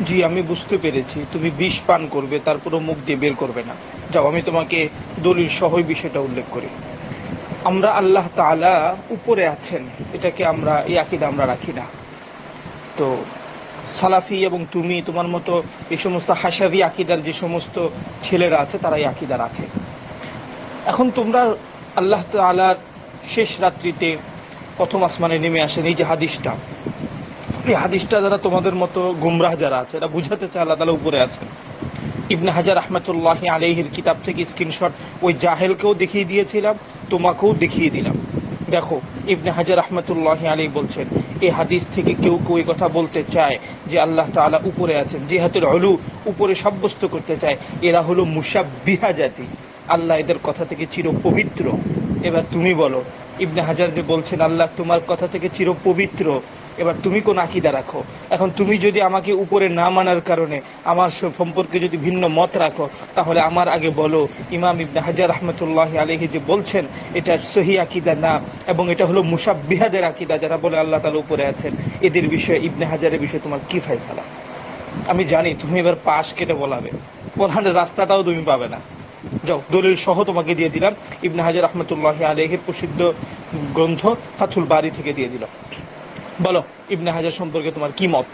জি, আমি বুঝতে পেরেছি। তুমি বিষ পান করবে, তারপরও মুখ দিয়ে বের করবে না। যাও, আমি তোমাকে দলিল সহ বিষয়টা উল্লেখ করি। আমরা আল্লাহ তাআলা উপরে আছেন, এটাকে আমরা এই আকীদা আমরা রাখি না। তো সালাফি এবং তুমি তোমার মতো এই সমস্ত হাসাবি আকীদার যে সমস্ত ছেলেরা আছে তারা এই আকীদা রাখে। এখন তোমরা আল্লাহ তাআলার শেষ রাত্রিতে প্রথম আসমানে নেমে আসেন, এই যে হাদিসটা, এই হাদিসটা যারা তোমাদের মতো গুমরাহ যারা আছে এরা বুঝাতে চায় আল্লাহ তাআলা উপরে আছেন। ইবনে হাজার রাহমাতুল্লাহি আলাইহির কিতাব থেকে স্ক্রিনশট ওই জাহেলকেও দেখিয়ে দিয়েছিলাম, তোমাকেও দেখিয়ে দিলাম। দেখো, ইবনে হাজার রাহমাতুল্লাহি আলাইহি বলছেন এই হাদিস থেকে কেউ কেউ এই কথা বলতে চায় যে আল্লাহ তাআলা উপরে আছেন, জিহাতুল উলু উপরে সাব্যস্ত করতে চায়, এরা হলো মুশাব্বিহা জাতি। আল্লাহ এদের কথা থেকে চির পবিত্র। এবার তুমি বলো, ইবনে হাজার যে বলছেন আল্লাহ তোমার কথা থেকে চির পবিত্র, এবার তুমি কোন আকীদা রাখো? এখন তুমি যদি আমাকে উপরে না মানার কারণে আমার সম্পর্কে যদি ভিন্ন মত রাখো, তাহলে আমার আগে বলো ইমাম ইবনে হাজার রাহমাতুল্লাহি আলাইহি যে বলছেন এটা সহি আকীদা না, এবং এটা হলো মুশাব্বিহাদের আকীদা, যারা বলে আল্লাহ তাআলা উপরে আছেন। এদের বিষয়ে ইবনে হাজারের বিষয়ে তোমার কি ফয়সালা? আমি জানি তুমি এবার পাশ কেটে বলাবে, বলার রাস্তাটাও তুমি পাবে না। যাও, দলিল সহ তোমাকে দিয়ে দিলাম, ইবনে হাজার রাহমাতুল্লাহি আলাইহির প্রসিদ্ধ গ্রন্থ ফাথুল বারী থেকে দিয়ে দিলাম। বলো, ইবনে হাজার সম্পর্কে তোমার কি মত?